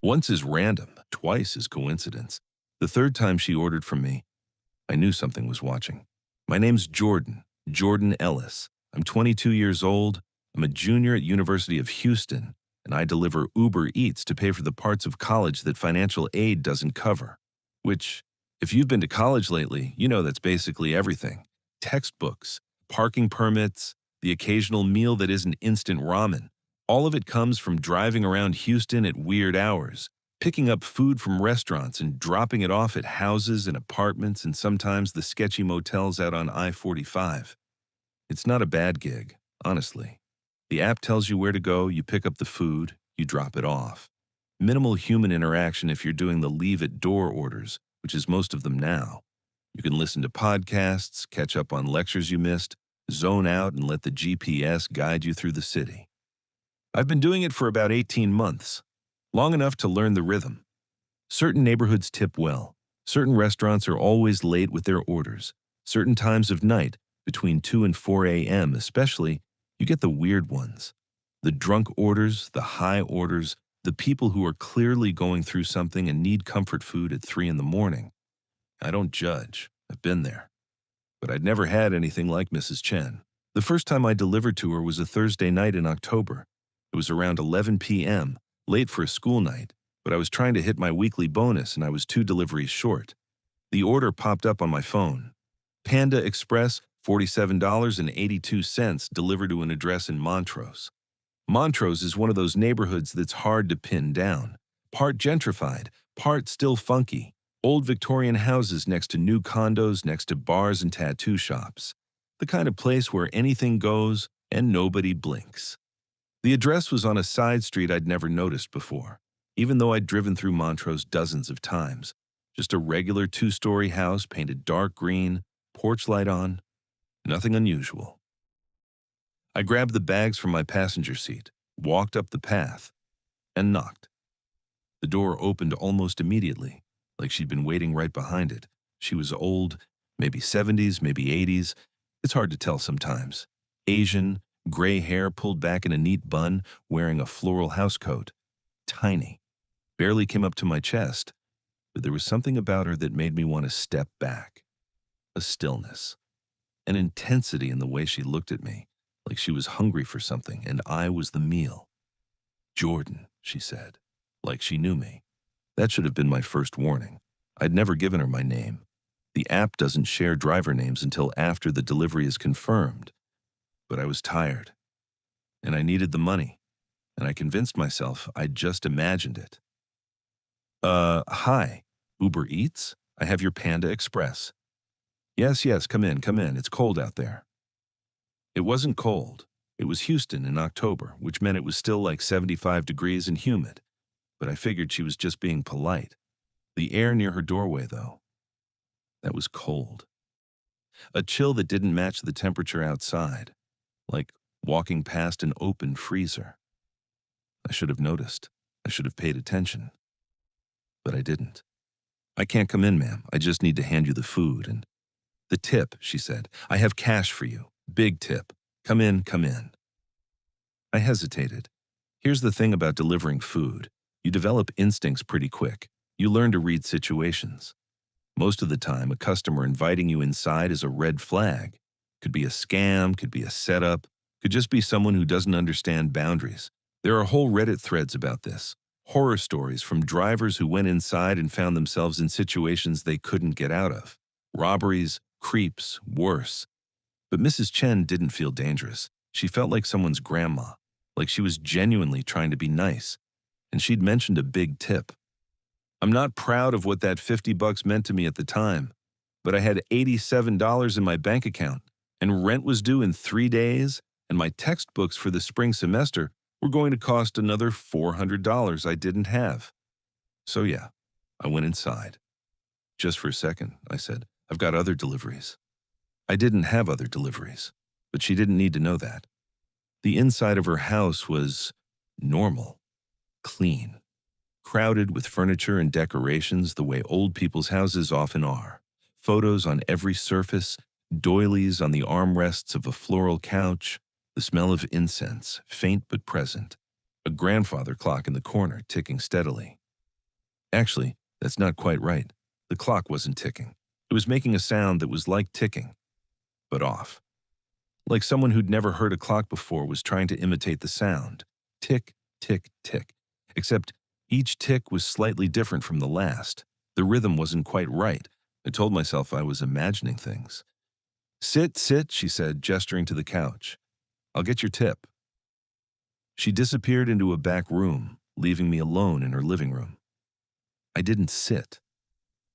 Once is random, twice is coincidence. The third time she ordered from me, I knew something was watching. My name's Jordan, Jordan Ellis. I'm 22 years old. I'm a junior at University of Houston, and I deliver Uber Eats to pay for the parts of college that financial aid doesn't cover. Which, if you've been to college lately, you know that's basically everything. Textbooks, parking permits, the occasional meal that isn't instant ramen. All of it comes from driving around Houston at weird hours, picking up food from restaurants and dropping it off at houses and apartments and sometimes the sketchy motels out on I-45. It's not a bad gig, honestly. The app tells you where to go, you pick up the food, you drop it off. Minimal human interaction if you're doing the leave-at-door orders, which is most of them now. You can listen to podcasts, catch up on lectures you missed, zone out and let the GPS guide you through the city. I've been doing it for about 18 months, long enough to learn the rhythm. Certain neighborhoods tip well. Certain restaurants are always late with their orders. Certain times of night, between 2 and 4 a.m. especially, you get the weird ones. The drunk orders, the high orders, the people who are clearly going through something and need comfort food at 3 in the morning. I don't judge. I've been there. But I'd never had anything like Mrs. Chen. The first time I delivered to her was a Thursday night in October. It was around 11 p.m., late for a school night, but I was trying to hit my weekly bonus and I was 2 deliveries short. The order popped up on my phone. Panda Express, $47.82, delivered to an address in Montrose. Montrose is one of those neighborhoods that's hard to pin down. Part gentrified, part still funky. Old Victorian houses next to new condos next to bars and tattoo shops. The kind of place where anything goes and nobody blinks. The address was on a side street I'd never noticed before, even though I'd driven through Montrose dozens of times. Just a regular 2-story house painted dark green, porch light on, nothing unusual. I grabbed the bags from my passenger seat, walked up the path, and knocked. The door opened almost immediately, like she'd been waiting right behind it. She was old, maybe 70s, maybe 80s. It's hard to tell sometimes. Asian, gray hair pulled back in a neat bun, wearing a floral housecoat. Tiny. Barely came up to my chest, but there was something about her that made me want to step back. A stillness. An intensity in the way she looked at me, like she was hungry for something and I was the meal. Jordan, she said, like she knew me. That should have been my first warning. I'd never given her my name. The app doesn't share driver names until after the delivery is confirmed. But I was tired, and I needed the money, and I convinced myself I'd just imagined it. Hi, Uber Eats? I have your Panda Express. Yes, come in, it's cold out there. It wasn't cold. It was Houston in October, which meant it was still like 75 degrees and humid, but I figured she was just being polite. The air near her doorway, though, that was cold. A chill that didn't match the temperature outside. Like walking past an open freezer. I should have noticed. I should have paid attention. But I didn't. I can't come in, ma'am. I just need to hand you the food and... The tip, she said. I have cash for you. Big tip. Come in. I hesitated. Here's the thing about delivering food. You develop instincts pretty quick. You learn to read situations. Most of the time, a customer inviting you inside is a red flag. Could be a scam, could be a setup, could just be someone who doesn't understand boundaries. There are whole Reddit threads about this. Horror stories from drivers who went inside and found themselves in situations they couldn't get out of. Robberies, creeps, worse. But Mrs. Chen didn't feel dangerous. She felt like someone's grandma, like she was genuinely trying to be nice. And she'd mentioned a big tip. I'm not proud of what that $50 meant to me at the time, but I had $87 in my bank account. And rent was due in 3 days, and my textbooks for the spring semester were going to cost another $400 I didn't have. So yeah, I went inside. Just for a second, I said, I've got other deliveries. I didn't have other deliveries, but she didn't need to know that. The inside of her house was normal, clean, crowded with furniture and decorations the way old people's houses often are. Photos on every surface, doilies on the armrests of a floral couch, the smell of incense, faint but present, a grandfather clock in the corner ticking steadily. Actually, that's not quite right. The clock wasn't ticking. It was making a sound that was like ticking, but off. Like someone who'd never heard a clock before was trying to imitate the sound. Tick, tick, tick. Except each tick was slightly different from the last. The rhythm wasn't quite right. I told myself I was imagining things. Sit, sit, she said, gesturing to the couch. I'll get your tip. She disappeared into a back room, leaving me alone in her living room. I didn't sit.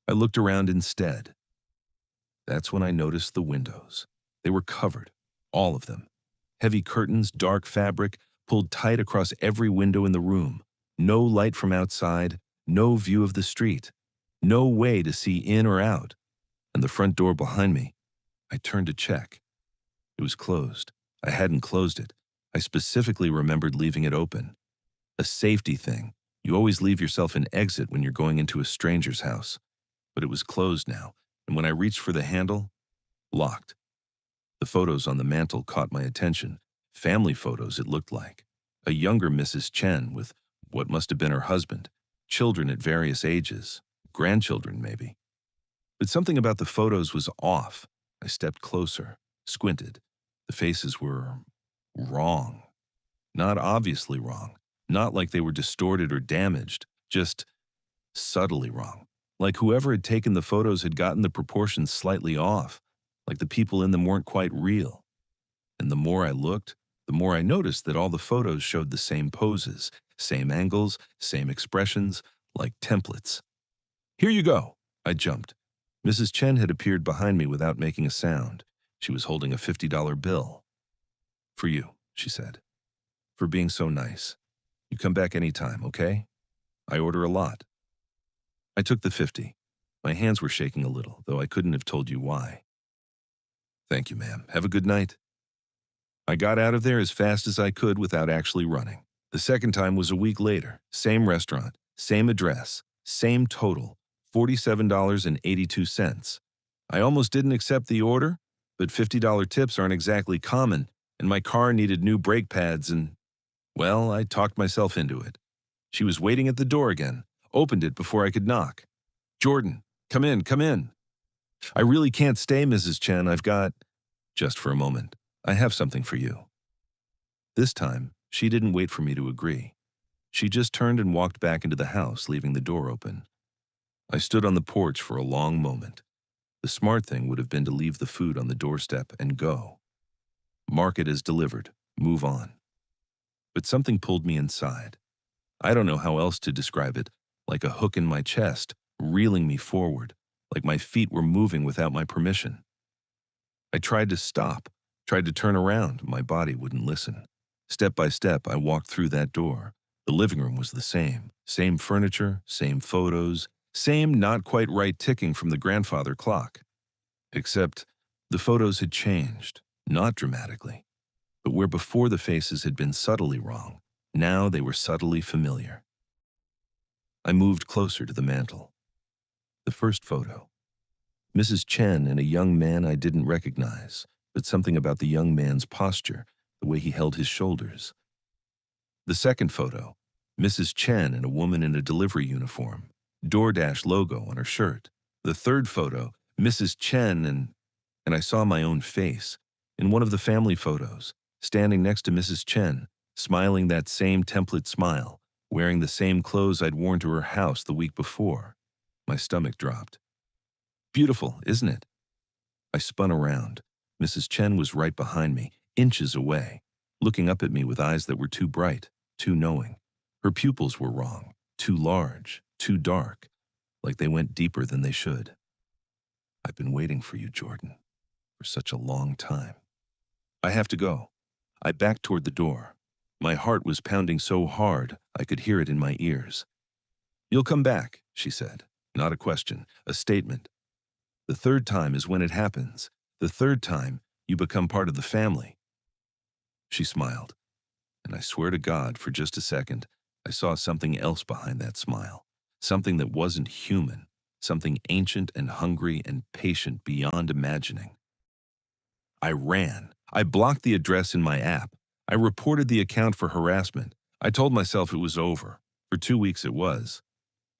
I looked around instead. That's when I noticed the windows. They were covered, all of them. Heavy curtains, dark fabric, pulled tight across every window in the room. No light from outside, no view of the street, no way to see in or out. And the front door behind me, I turned to check. It was closed. I hadn't closed it. I specifically remembered leaving it open. A safety thing. You always leave yourself an exit when you're going into a stranger's house. But it was closed now, and when I reached for the handle, locked. The photos on the mantel caught my attention. Family photos, it looked like. A younger Mrs. Chen with what must have been her husband, children at various ages, grandchildren maybe. But something about the photos was off. I stepped closer, squinted. The faces were wrong. Not obviously wrong. Not like they were distorted or damaged, just subtly wrong. Like whoever had taken the photos had gotten the proportions slightly off, like the people in them weren't quite real. And the more I looked, the more I noticed that all the photos showed the same poses, same angles, same expressions, like templates. Here you go, I jumped. Mrs. Chen had appeared behind me without making a sound. She was holding a $50 bill. For you, she said. For being so nice. You come back anytime, okay? I order a lot. I took the 50. My hands were shaking a little, though I couldn't have told you why. Thank you, ma'am. Have a good night. I got out of there as fast as I could without actually running. The second time was a week later. Same restaurant, same address, same total, $47.82. I almost didn't accept the order, but $50 tips aren't exactly common, and my car needed new brake pads and, well, I talked myself into it. She was waiting at the door again, opened it before I could knock. Jordan, come in, come in. I really can't stay, Mrs. Chen. I've got... Just for a moment. I have something for you. This time, she didn't wait for me to agree. She just turned and walked back into the house, leaving the door open. I stood on the porch for a long moment. The smart thing would have been to leave the food on the doorstep and go. Mark it as delivered. Move on. But something pulled me inside. I don't know how else to describe it, like a hook in my chest, reeling me forward, like my feet were moving without my permission. I tried to stop, tried to turn around. My body wouldn't listen. Step by step, I walked through that door. The living room was the same. Same furniture, same photos, same not quite right ticking from the grandfather clock. Except the photos had changed, not dramatically. But where before the faces had been subtly wrong, now they were subtly familiar. I moved closer to the mantel. The first photo. Mrs. Chen and a young man I didn't recognize, but something about the young man's posture, the way he held his shoulders. The second photo. Mrs. Chen and a woman in a delivery uniform, DoorDash logo on her shirt. The third photo. Mrs. Chen and I saw my own face in one of the family photos, standing next to Mrs. Chen, smiling that same template smile, wearing the same clothes I'd worn to her house the week before. My stomach dropped. Beautiful, isn't it? I spun around. Mrs. Chen was right behind me, inches away, looking up at me with eyes that were too bright, too knowing. Her pupils were wrong, too large, too dark, like they went deeper than they should. I've been waiting for you, Jordan, for such a long time. I have to go. I backed toward the door. My heart was pounding so hard I could hear it in my ears. You'll come back, she said. Not a question, a statement. The third time is when it happens. The third time, you become part of the family. She smiled, and I swear to God, for just a second, I saw something else behind that smile. Something that wasn't human. Something ancient and hungry and patient beyond imagining. I ran. I blocked the address in my app. I reported the account for harassment. I told myself it was over. For 2 weeks it was.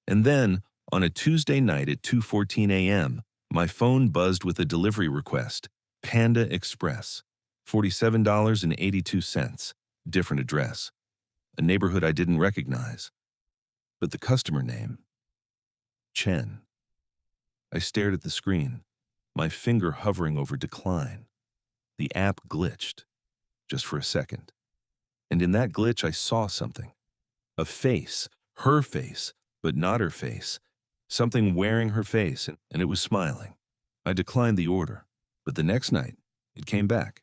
And then, on a Tuesday night at 2:14 a.m., my phone buzzed with a delivery request, Panda Express, $47.82, different address, a neighborhood I didn't recognize. But the customer name, Chen. I stared at the screen, my finger hovering over decline. The app glitched, just for a second. And in that glitch, I saw something. A face, her face, but not her face. Something wearing her face, and it was smiling. I declined the order, but the next night, it came back.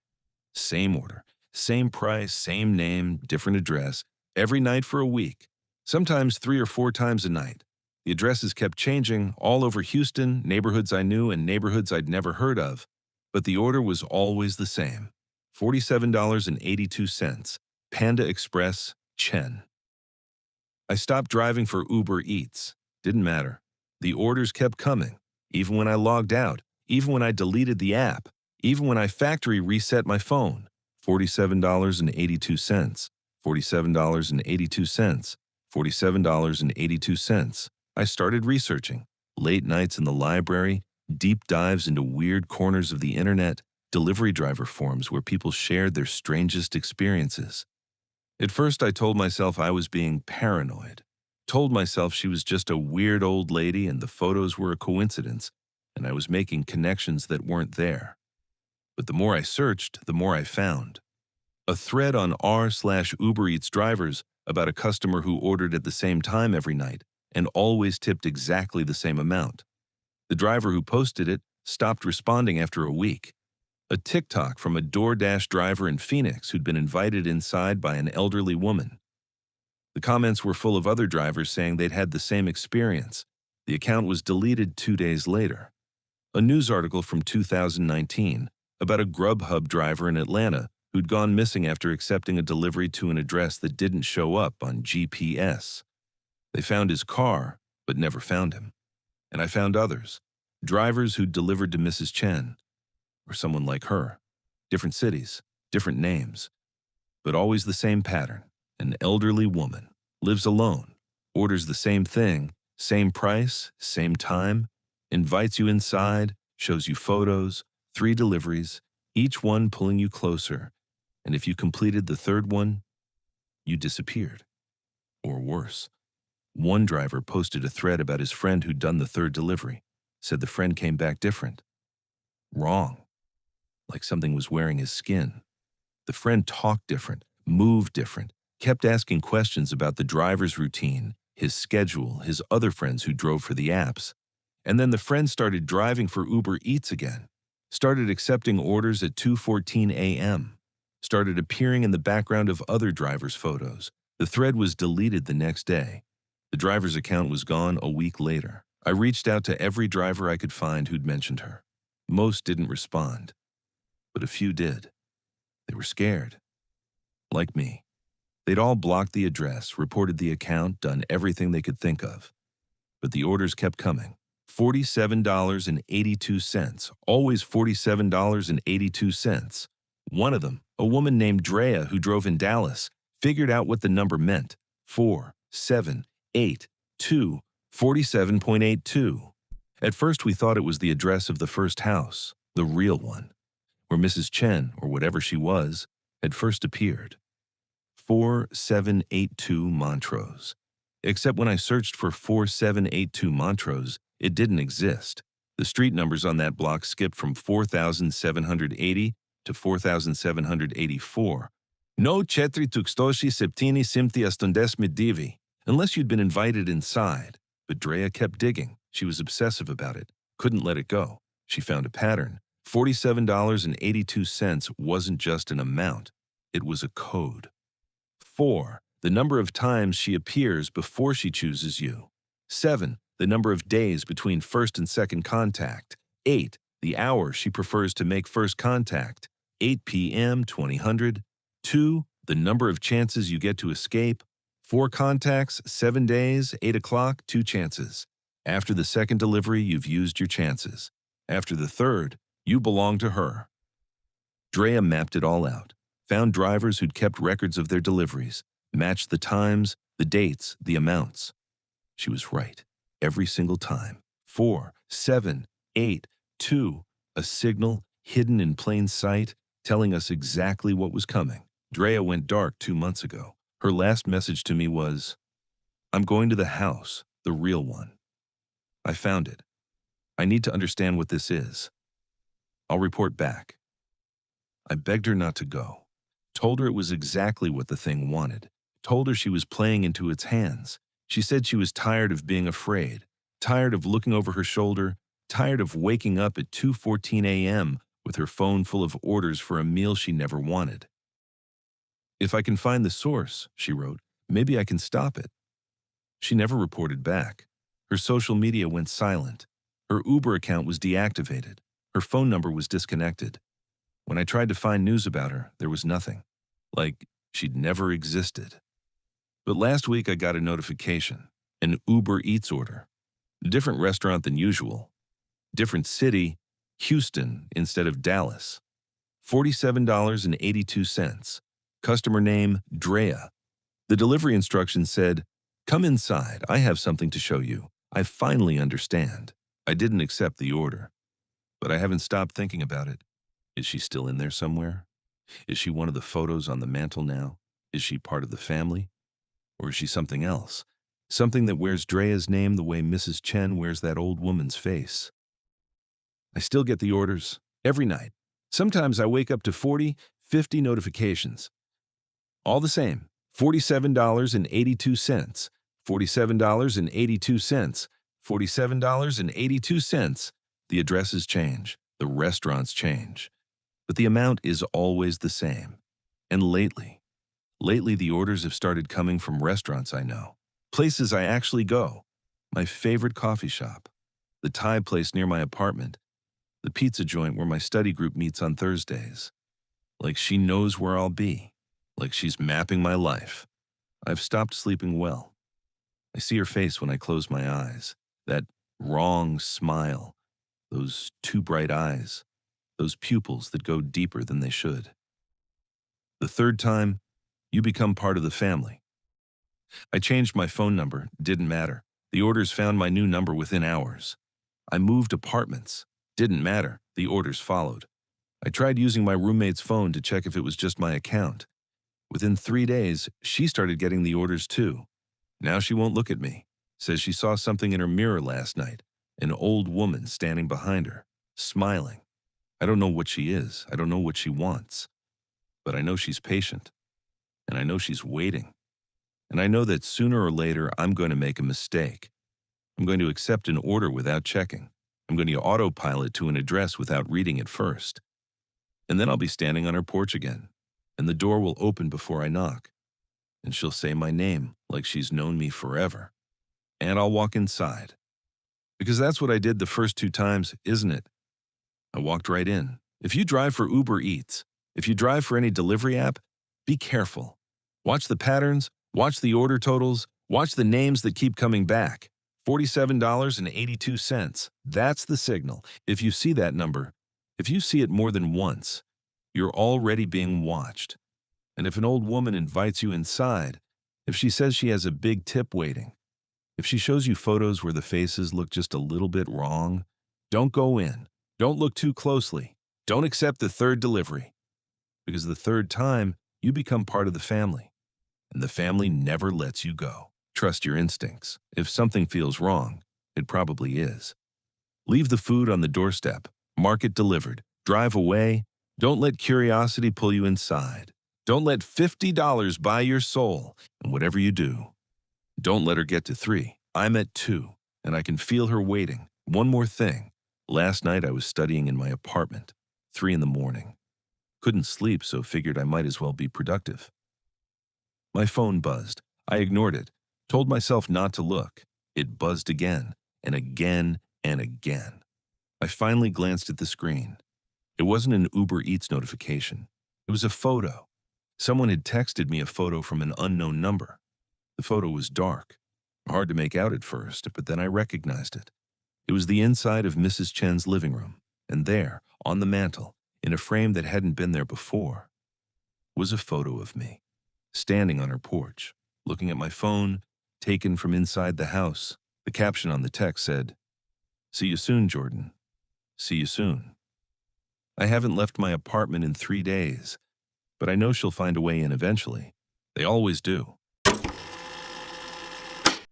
Same order, same price, same name, different address, every night for a week, sometimes 3 or 4 times a night. The addresses kept changing all over Houston, neighborhoods I knew and neighborhoods I'd never heard of, but the order was always the same, $47.82, Panda Express, Chen. I stopped driving for Uber Eats. Didn't matter. The orders kept coming, even when I logged out, even when I deleted the app, even when I factory reset my phone. $47.82, $47.82, $47.82. I started researching. Late nights in the library, deep dives into weird corners of the internet, delivery driver forums where people shared their strangest experiences. At first, I told myself I was being paranoid. Told myself she was just a weird old lady and the photos were a coincidence, and I was making connections that weren't there. But the more I searched, the more I found. A thread on r/Uber Eats drivers about a customer who ordered at the same time every night and always tipped exactly the same amount. The driver who posted it stopped responding after a week. A TikTok from a DoorDash driver in Phoenix who'd been invited inside by an elderly woman. The comments were full of other drivers saying they'd had the same experience. The account was deleted 2 days later. A news article from 2019 about a Grubhub driver in Atlanta who'd gone missing after accepting a delivery to an address that didn't show up on GPS. They found his car, but never found him. And I found others, drivers who'd delivered to Mrs. Chen, or someone like her. Different cities, different names, but always the same pattern. An elderly woman, lives alone, orders the same thing, same price, same time, invites you inside, shows you photos, 3 deliveries, each one pulling you closer. And if you completed the third one, you disappeared. Or worse. One driver posted a thread about his friend who'd done the third delivery, said the friend came back different. Wrong. Like something was wearing his skin. The friend talked different, moved different, kept asking questions about the driver's routine, his schedule, his other friends who drove for the apps. And then the friend started driving for Uber Eats again, started accepting orders at 2:14 a.m., started appearing in the background of other drivers' photos. The thread was deleted the next day. The driver's account was gone a week later. I reached out to every driver I could find who'd mentioned her. Most didn't respond, but a few did. They were scared. Like me. They'd all blocked the address, reported the account, done everything they could think of. But the orders kept coming. $47.82, always $47.82. One of them, a woman named Drea who drove in Dallas, figured out what the number meant. 4782, 47.82. At first we thought it was the address of the first house, the real one, where Mrs. Chen, or whatever she was, had first appeared. 4782 Montrose. Except when I searched for 4782 Montrose, it didn't exist. The street numbers on that block skipped from 4,780 to 4,784. No chetri tuxtoshi septini simti astundesmit divi, unless you'd been invited inside. But Drea kept digging. She was obsessive about it. Couldn't let it go. She found a pattern. $47.82 wasn't just an amount. It was a code. 4. The number of times she appears before she chooses you. 7. The number of days between first and second contact. 8. The hour she prefers to make first contact. 8 p.m., 2000. 2. The number of chances you get to escape. 4 contacts, 7 days, 8 o'clock, 2 chances. After the second delivery, you've used your chances. After the third, you belong to her. Drea mapped it all out. Found drivers who'd kept records of their deliveries, matched the times, the dates, the amounts. She was right. every single time. 4, 7, 8, 2, a signal hidden in plain sight, telling us exactly what was coming. Drea went dark 2 months ago. Her last message to me was, "I'm going to the house, the real one. I found it. I need to understand what this is. I'll report back." I begged her not to go. Told her it was exactly what the thing wanted. Told her she was playing into its hands. She said she was tired of being afraid, tired of looking over her shoulder, tired of waking up at 2:14 a.m. with her phone full of orders for a meal she never wanted. "If I can find the source," she wrote, "maybe I can stop it." She never reported back. Her social media went silent. Her Uber account was deactivated. Her phone number was disconnected. When I tried to find news about her, there was nothing. Like she'd never existed. But last week I got a notification. An Uber Eats order. A different restaurant than usual. Different city, Houston instead of Dallas. $47.82. Customer name, Drea. The delivery instructions said, "Come inside, I have something to show you. I finally understand." I didn't accept the order, but I haven't stopped thinking about it. Is she still in there somewhere? Is she one of the photos on the mantle now? Is she part of the family? Or is she something else? Something that wears Drea's name the way Mrs. Chen wears that old woman's face. I still get the orders, every night. Sometimes I wake up to 40, 50 notifications. All the same, $47.82, $47.82, $47.82. The addresses change, the restaurants change, but the amount is always the same. And lately the orders have started coming from restaurants I know, places I actually go. My favorite coffee shop, the Thai place near my apartment, the pizza joint where my study group meets on Thursdays. Like she knows where I'll be, like she's mapping my life. I've stopped sleeping well. I see her face when I close my eyes, that wrong smile, those two bright eyes, those pupils that go deeper than they should. The third time, you become part of the family. I changed my phone number, didn't matter. The orders found my new number within hours. I moved apartments, didn't matter. The orders followed. I tried using my roommate's phone to check if it was just my account. Within 3 days, she started getting the orders too. Now she won't look at me. Says she saw something in her mirror last night, an old woman standing behind her, smiling. I don't know what she is. I don't know what she wants. But I know she's patient. And I know she's waiting. And I know that sooner or later, I'm going to make a mistake. I'm going to accept an order without checking. I'm going to autopilot to an address without reading it first. And then I'll be standing on her porch again, and the door will open before I knock. And she'll say my name like she's known me forever. And I'll walk inside. Because that's what I did the first 2 times, isn't it? I walked right in. If you drive for Uber Eats, if you drive for any delivery app, be careful. Watch the patterns, watch the order totals, watch the names that keep coming back. $47.82. That's the signal. If you see that number, if you see it more than once, you're already being watched. And if an old woman invites you inside, if she says she has a big tip waiting, if she shows you photos where the faces look just a little bit wrong, don't go in. Don't look too closely. Don't accept the third delivery. Because the third time, you become part of the family. And the family never lets you go. Trust your instincts. If something feels wrong, it probably is. Leave the food on the doorstep. Mark it delivered. Drive away. Don't let curiosity pull you inside. Don't let $50 buy your soul. And whatever you do, don't let her get to 3. I'm at 2, and I can feel her waiting. One more thing. Last night I was studying in my apartment, 3 in the morning. Couldn't sleep, so figured I might as well be productive. My phone buzzed. I ignored it. Told myself not to look. It buzzed again, and again, and again. I finally glanced at the screen. It wasn't an Uber Eats notification. It was a photo. Someone had texted me a photo from an unknown number. The photo was dark. Hard to make out at first, but then I recognized it. It was the inside of Mrs. Chen's living room, and there, on the mantel, in a frame that hadn't been there before, was a photo of me, standing on her porch, looking at my phone, taken from inside the house. The caption on the text said, "See you soon, Jordan. See you soon." I haven't left my apartment in 3 days, but I know she'll find a way in eventually. They always do.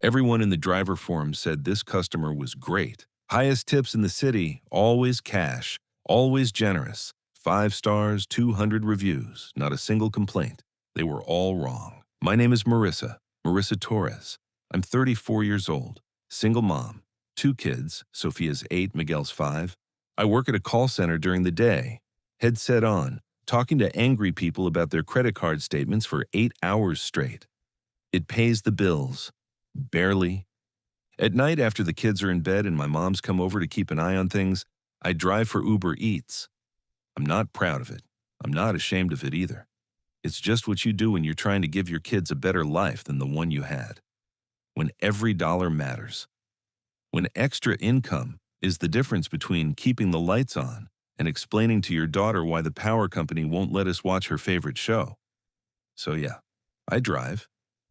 Everyone in the driver forum said this customer was great. Highest tips in the city, always cash, always generous. 5 stars, 200 reviews, not a single complaint. They were all wrong. My name is Marissa Torres. I'm 34 years old, single mom, 2 kids, Sophia's 8, Miguel's 5. I work at a call center during the day, headset on, talking to angry people about their credit card statements for 8 hours straight. It pays the bills. Barely. At night, after the kids are in bed and my mom's come over to keep an eye on things, I drive for Uber Eats. I'm not proud of it. I'm not ashamed of it either. It's just what you do when you're trying to give your kids a better life than the one you had. When every dollar matters. When extra income is the difference between keeping the lights on and explaining to your daughter why the power company won't let us watch her favorite show. So yeah, I drive.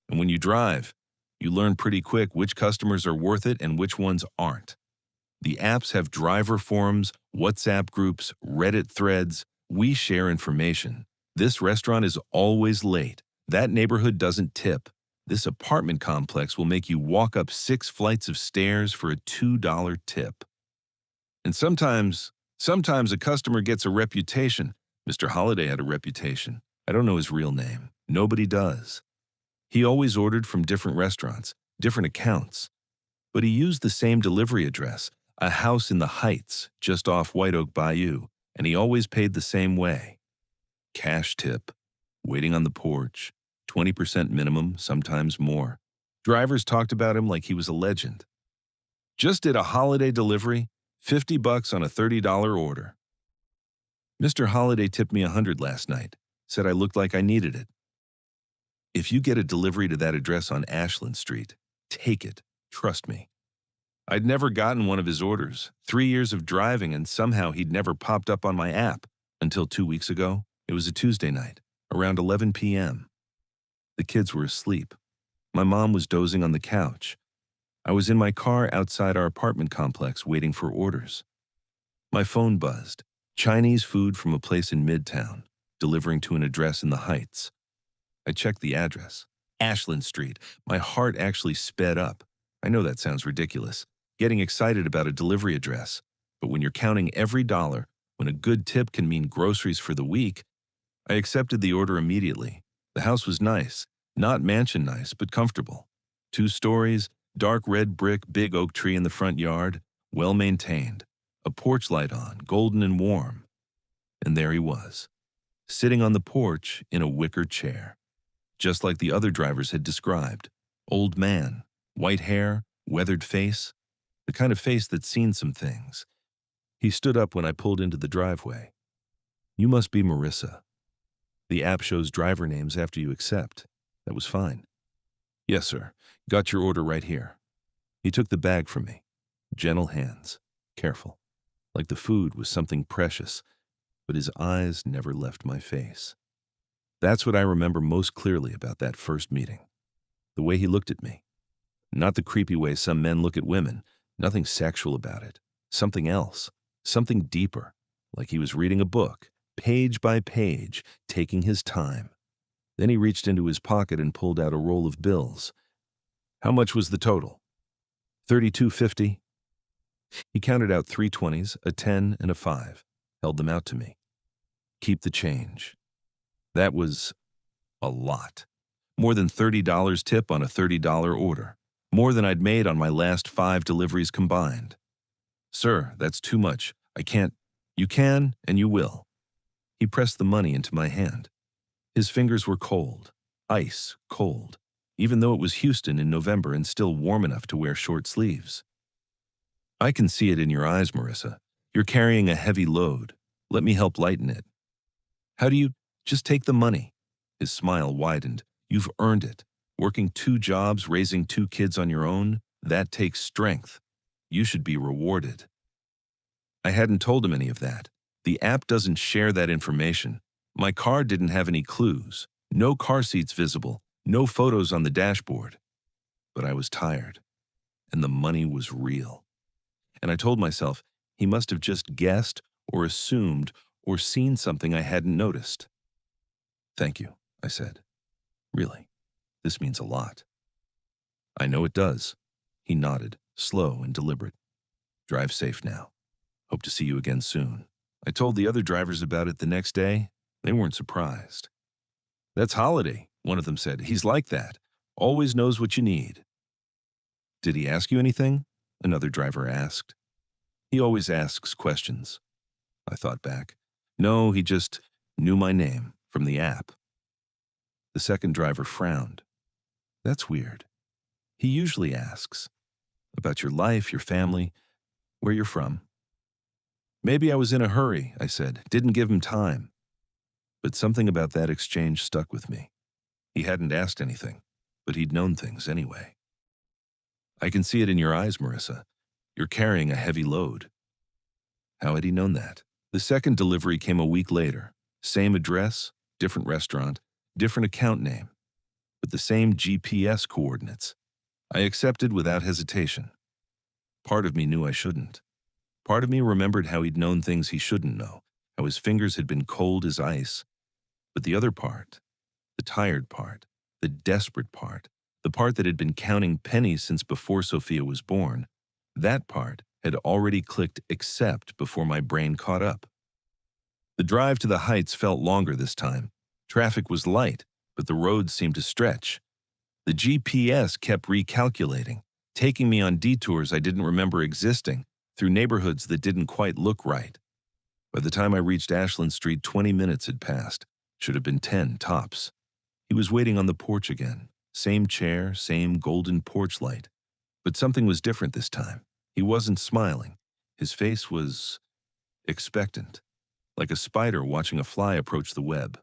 And when you drive, you learn pretty quick which customers are worth it and which ones aren't. The apps have driver forums, WhatsApp groups, Reddit threads. We share information. This restaurant is always late. That neighborhood doesn't tip. This apartment complex will make you walk up 6 flights of stairs for a $2 tip. And sometimes a customer gets a reputation. Mr. Holiday had a reputation. I don't know his real name. Nobody does. He always ordered from different restaurants, different accounts. But he used the same delivery address, a house in the Heights, just off White Oak Bayou, and he always paid the same way. Cash tip, waiting on the porch, 20% minimum, sometimes more. Drivers talked about him like he was a legend. Just did a holiday delivery, $50 on a $30 order. Mr. Holiday tipped me $100 last night, said I looked like I needed it. If you get a delivery to that address on Ashland Street, take it, trust me. I'd never gotten one of his orders, 3 years of driving, and somehow he'd never popped up on my app until 2 weeks ago. It was a Tuesday night, around 11 p.m. The kids were asleep. My mom was dozing on the couch. I was in my car outside our apartment complex waiting for orders. My phone buzzed. Chinese food from a place in Midtown, delivering to an address in the Heights. I checked the address. Ashland Street. My heart actually sped up. I know that sounds ridiculous, getting excited about a delivery address. But when you're counting every dollar, when a good tip can mean groceries for the week, I accepted the order immediately. The house was nice. Not mansion nice, but comfortable. 2 stories, dark red brick, big oak tree in the front yard, well maintained. A porch light on, golden and warm. And there he was, sitting on the porch in a wicker chair. Just like the other drivers had described. Old man, white hair, weathered face, the kind of face that's seen some things. He stood up when I pulled into the driveway. "You must be Marissa. The app shows driver names after you accept." That was fine. "Yes, sir. Got your order right here." He took the bag from me. Gentle hands, careful, like the food was something precious, but his eyes never left my face. That's what I remember most clearly about that first meeting. The way he looked at me. Not the creepy way some men look at women. Nothing sexual about it. Something else. Something deeper. Like he was reading a book, page by page, taking his time. Then he reached into his pocket and pulled out a roll of bills. "How much was the total?" $32.50. He counted out 3 20s, a 10, and a 5. Held them out to me. "Keep the change." That was a lot. More than $30 tip on a $30 order. More than I'd made on my last 5 deliveries combined. "Sir, that's too much. I can't." "You can, and you will." He pressed the money into my hand. His fingers were cold, ice cold, even though it was Houston in November and still warm enough to wear short sleeves. "I can see it in your eyes, Marissa. You're carrying a heavy load. Let me help lighten it." "How do you—" "Just take the money." His smile widened. "You've earned it. Working 2 jobs, raising 2 kids on your own, that takes strength. You should be rewarded." I hadn't told him any of that. The app doesn't share that information. My car didn't have any clues. No car seats visible. No photos on the dashboard. But I was tired. and the money was real. And I told myself he must have just guessed or assumed or seen something I hadn't noticed. "Thank you," I said. "Really, this means a lot." "I know it does." He nodded, slow and deliberate. "Drive safe now. Hope to see you again soon." I told the other drivers about it the next day. They weren't surprised. "That's Holiday," one of them said. "He's like that. Always knows what you need." "Did he ask you anything?" another driver asked. "He always asks questions." I thought back. "No, he just knew my name from the app." The second driver frowned. "That's weird. He usually asks about your life, your family, where you're from." "Maybe I was in a hurry," I said. "Didn't give him time." But something about that exchange stuck with me. He hadn't asked anything, but he'd known things anyway. "I can see it in your eyes, Marissa. You're carrying a heavy load." How had he known that? The second delivery came a week later. Same address, different restaurant, different account name, but the same GPS coordinates. I accepted without hesitation. Part of me knew I shouldn't. Part of me remembered how he'd known things he shouldn't know, how his fingers had been cold as ice. But the other part, the tired part, the desperate part, the part that had been counting pennies since before Sophia was born, that part had already clicked accept before my brain caught up. The drive to the Heights felt longer this time. Traffic was light, but the roads seemed to stretch. The GPS kept recalculating, taking me on detours I didn't remember existing, through neighborhoods that didn't quite look right. By the time I reached Ashland Street, 20 minutes had passed. Should have been 10 tops. He was waiting on the porch again. Same chair, same golden porch light. But something was different this time. He wasn't smiling. His face was expectant, like a spider watching a fly approach the web.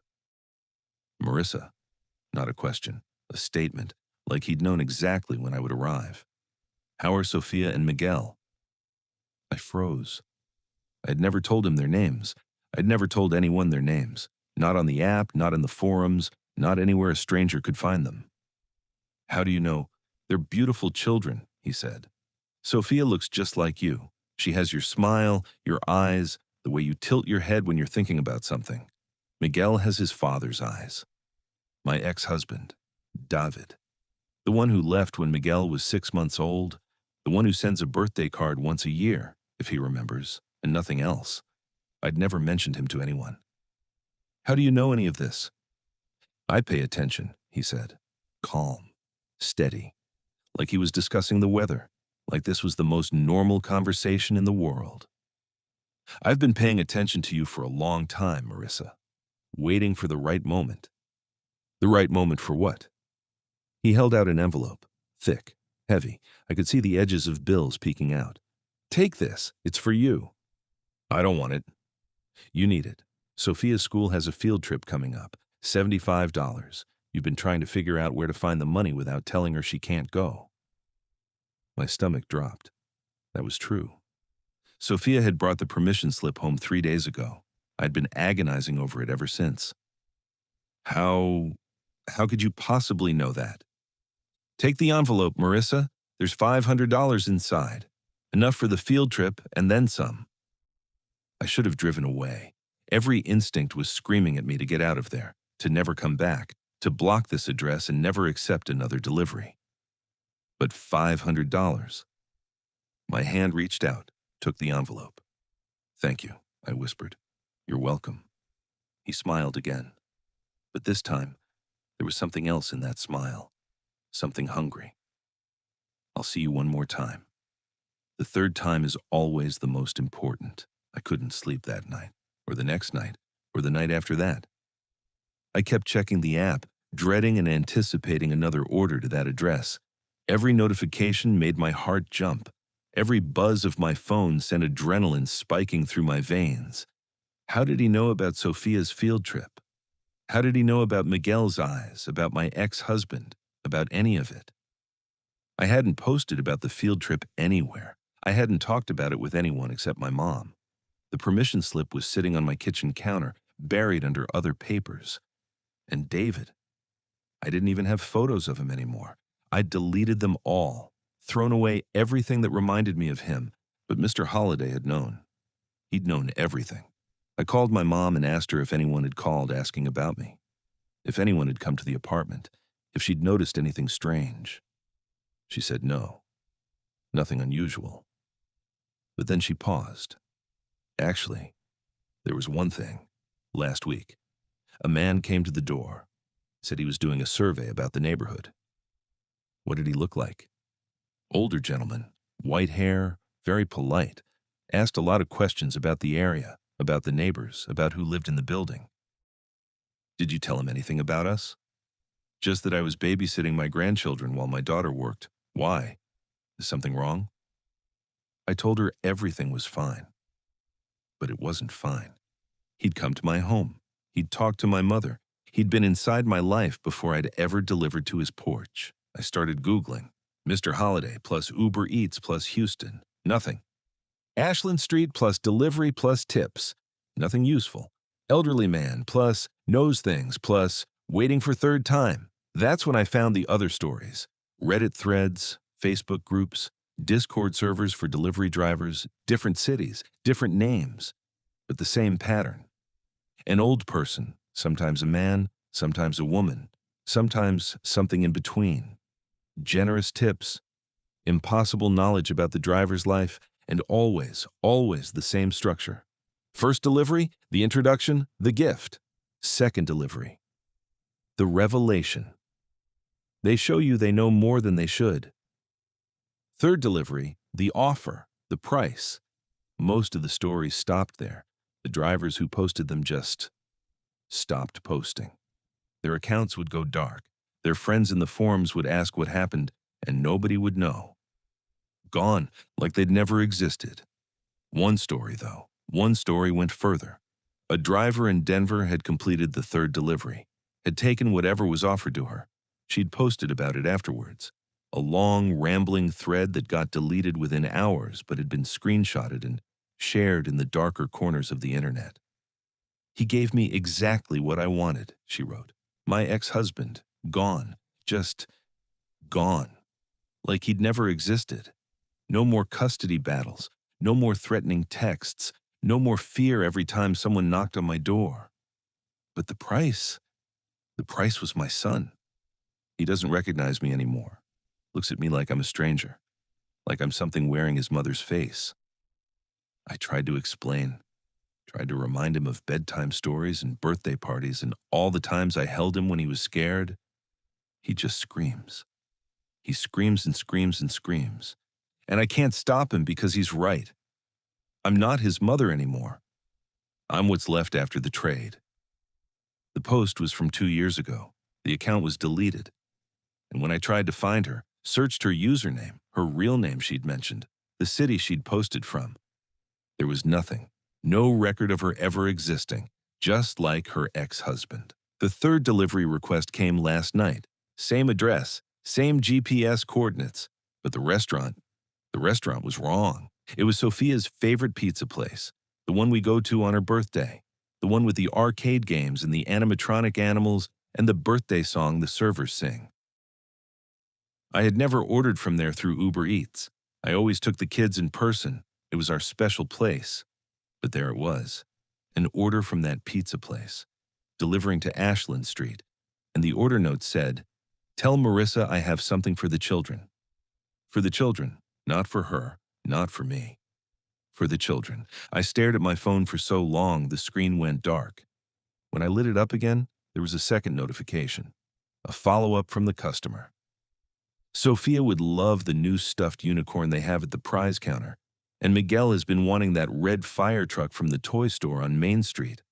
"Marissa." Not a question, a statement, like he'd known exactly when I would arrive. "How are Sophia and Miguel?" I froze. I'd never told him their names. I'd never told anyone their names. Not on the app, not in the forums, not anywhere a stranger could find them. "How do you know? They're beautiful children," he said. "Sophia looks just like you. She has your smile, your eyes, the way you tilt your head when you're thinking about something. Miguel has his father's eyes. My ex-husband, David. The one who left when Miguel was 6 months old. The one who sends a birthday card once a year, if he remembers, and nothing else. I'd never mentioned him to anyone." "How do you know any of this?" "I pay attention," he said. Calm, steady, like he was discussing the weather, like this was the most normal conversation in the world. "I've been paying attention to you for a long time, Marissa, waiting for the right moment." "The right moment for what?" He held out an envelope, thick, heavy. I could see the edges of bills peeking out. "Take this. It's for you." "I don't want it." "You need it. Sophia's school has a field trip coming up. $75. You've been trying to figure out where to find the money without telling her she can't go." My stomach dropped. That was true. Sophia had brought the permission slip home 3 days ago. I'd been agonizing over it ever since. How could you possibly know that?" "Take the envelope, Marissa. There's $500 inside. Enough for the field trip and then some." I should have driven away. Every instinct was screaming at me to get out of there, to never come back, to block this address and never accept another delivery. But $500. My hand reached out, took the envelope. "Thank you," I whispered. "You're welcome." He smiled again. But this time, there was something else in that smile. Something hungry. "I'll see you one more time. The third time is always the most important." I couldn't sleep that night, or the next night, or the night after that. I kept checking the app, dreading and anticipating another order to that address. Every notification made my heart jump. Every buzz of my phone sent adrenaline spiking through my veins. How did he know about Sophia's field trip? How did he know about Miguel's eyes, about my ex-husband, about any of it? I hadn't posted about the field trip anywhere. I hadn't talked about it with anyone except my mom. The permission slip was sitting on my kitchen counter, buried under other papers. And David. I didn't even have photos of him anymore. I'd deleted them all. thrown away everything that reminded me of him, but Mr. Holliday had known. He'd known everything. I called my mom and asked her if anyone had called asking about me, if anyone had come to the apartment, if she'd noticed anything strange. She said no, nothing unusual. But then she paused. Actually, there was one thing. Last week, a man came to the door, said he was doing a survey about the neighborhood. What did he look like? Older gentleman, white hair, very polite, asked a lot of questions about the area, about the neighbors, about who lived in the building. Did you tell him anything about us? Just that I was babysitting my grandchildren while my daughter worked. Why? Is something wrong? I told her everything was fine. But it wasn't fine. He'd come to my home. He'd talked to my mother. He'd been inside my life before I'd ever delivered to his porch. I started Googling. Mr. Holliday plus Uber Eats plus Houston. Nothing. Ashland Street plus delivery plus tips. Nothing useful. Elderly man plus knows things plus waiting for third time. That's when I found the other stories. Reddit threads, Facebook groups, Discord servers for delivery drivers, different cities, different names, but the same pattern. An old person, sometimes a man, sometimes a woman, sometimes something in between. Generous tips, impossible knowledge about the driver's life, and always the same structure. First delivery, the introduction, the gift. Second delivery, the revelation. They show you they know more than they should. Third delivery, the offer, the price. Most of the stories stopped there. The drivers who posted them just stopped posting. Their accounts would go dark. Their friends in the forums would ask what happened, and nobody would know. Gone, like they'd never existed. One story, though. One story went further. A driver in Denver had completed the third delivery, had taken whatever was offered to her. She'd posted about it afterwards. A long, rambling thread that got deleted within hours but had been screenshotted and shared in the darker corners of the internet. He gave me exactly what I wanted, she wrote. My ex-husband, gone, just gone. Like he'd never existed. No more custody battles, no more threatening texts, no more fear every time someone knocked on my door. But the price was my son. He doesn't recognize me anymore. Looks at me like I'm a stranger, like I'm something wearing his mother's face. I tried to explain, tried to remind him of bedtime stories and birthday parties and all the times I held him when he was scared. He just screams. He screams and screams and screams. And I can't stop him because he's right. I'm not his mother anymore. I'm what's left after the trade. The post was from 2 years ago. The account was deleted. And when I tried to find her, searched her username, her real name she'd mentioned, the city she'd posted from, there was nothing, no record of her ever existing, just like her ex-husband. The third delivery request came last night. Same address, same GPS coordinates, but the restaurant was wrong. It was Sophia's favorite pizza place, the one we go to on her birthday, the one with the arcade games and the animatronic animals and the birthday song the servers sing. I had never ordered from there through Uber Eats. I always took the kids in person. It was our special place. But there it was, an order from that pizza place, delivering to Ashland Street, and the order note said, "Tell Marissa I have something for the children." For the children, not for her, not for me. For the children. I stared at my phone for so long the screen went dark. When I lit it up again, there was a second notification, a follow-up from the customer. Sophia would love the new stuffed unicorn they have at the prize counter, and Miguel has been wanting that red fire truck from the toy store on Main Street.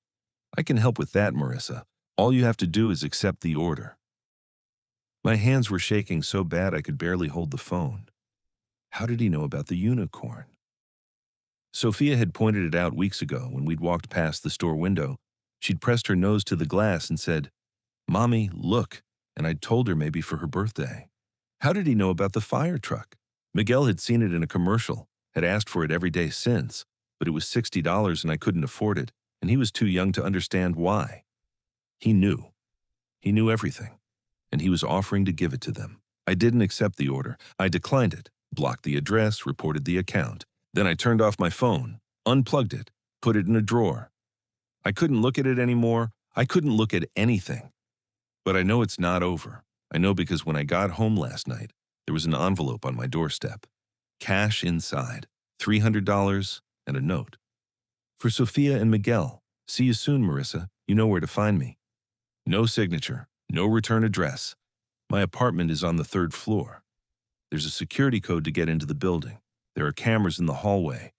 I can help with that, Marissa. All you have to do is accept the order. My hands were shaking so bad I could barely hold the phone. How did he know about the unicorn? Sophia had pointed it out weeks ago when we'd walked past the store window. She'd pressed her nose to the glass and said, "Mommy, look," and I'd told her maybe for her birthday. How did he know about the fire truck? Miguel had seen it in a commercial, had asked for it every day since, but it was $60 and I couldn't afford it, and he was too young to understand why. He knew. He knew everything, and he was offering to give it to them. I didn't accept the order. I declined it, blocked the address, reported the account. Then I turned off my phone, unplugged it, put it in a drawer. I couldn't look at it anymore. I couldn't look at anything. But I know it's not over. I know because when I got home last night, there was an envelope on my doorstep. Cash inside, $300 and a note. For Sophia and Miguel. See you soon, Marissa. You know where to find me. No signature, no return address. My apartment is on the 3rd floor. There's a security code to get into the building. There are cameras in the hallway.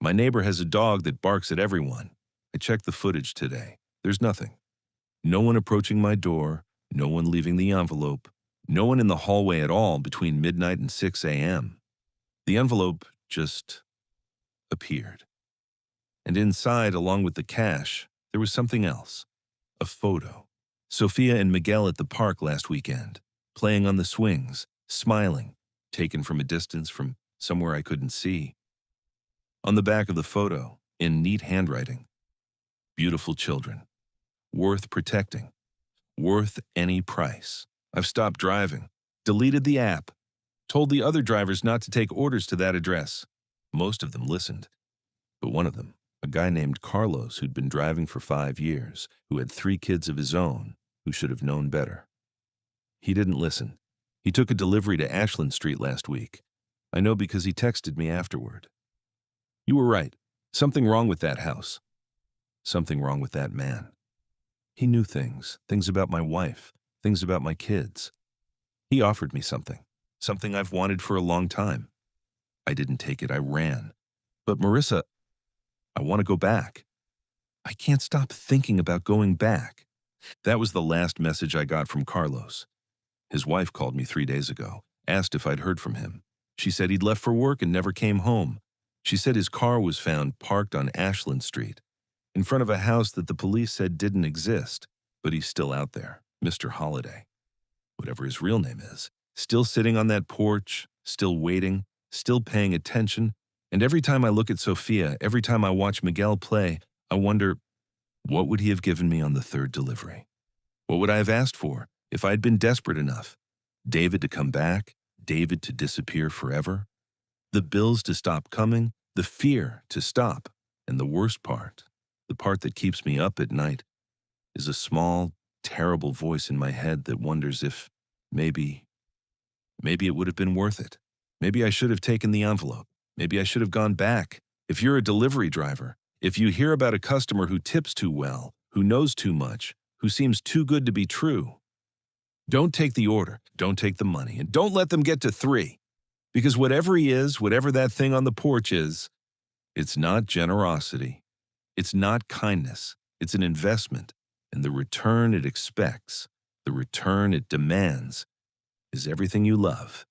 My neighbor has a dog that barks at everyone. I checked the footage today. There's nothing. No one approaching my door, no one leaving the envelope, no one in the hallway at all between midnight and 6 a.m. The envelope just appeared. And inside, along with the cash, there was something else. A photo. Sophia and Miguel at the park last weekend, playing on the swings, smiling, taken from a distance from somewhere I couldn't see. On the back of the photo, in neat handwriting, beautiful children, worth protecting, worth any price. I've stopped driving, deleted the app, told the other drivers not to take orders to that address. Most of them listened, but one of them, a guy named Carlos who'd been driving for 5 years, who had 3 kids of his own, who should have known better. He didn't listen. He took a delivery to Ashland Street last week. I know because he texted me afterward. You were right. Something wrong with that house. Something wrong with that man. He knew things about my wife, things about my kids. He offered me something I've wanted for a long time. I didn't take it, I ran. But Marissa, I want to go back. I can't stop thinking about going back. That was the last message I got from Carlos. His wife called me 3 days ago, asked if I'd heard from him. She said he'd left for work and never came home. She said his car was found parked on Ashland Street, in front of a house that the police said didn't exist, but he's still out there, Mr. Holiday, whatever his real name is, still sitting on that porch, still waiting, still paying attention. And every time I look at Sophia, every time I watch Miguel play, I wonder, what would he have given me on the 3rd delivery? What would I have asked for if I had been desperate enough? David to come back? David to disappear forever? The bills to stop coming? The fear to stop? And the worst part, the part that keeps me up at night, is a small, terrible voice in my head that wonders if maybe it would have been worth it. Maybe I should have taken the envelope. Maybe I should have gone back. If you're a delivery driver, if you hear about a customer who tips too well, who knows too much, who seems too good to be true, don't take the order, don't take the money, and don't let them get to 3. Because whatever he is, whatever that thing on the porch is, it's not generosity. It's not kindness. It's an investment. And the return it expects, the return it demands, is everything you love.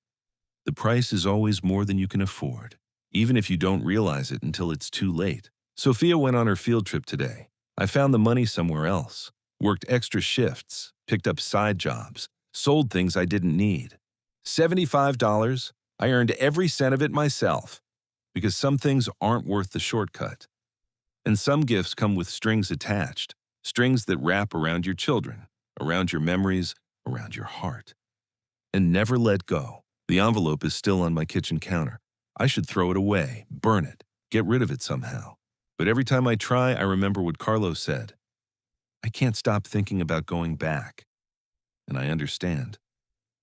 The price is always more than you can afford, even if you don't realize it until it's too late. Sophia went on her field trip today. I found the money somewhere else, worked extra shifts, picked up side jobs, sold things I didn't need. $75, I earned every cent of it myself, because some things aren't worth the shortcut. And some gifts come with strings attached, strings that wrap around your children, around your memories, around your heart. And never let go. The envelope is still on my kitchen counter. I should throw it away, burn it, get rid of it somehow. But every time I try, I remember what Carlos said. I can't stop thinking about going back. And I understand,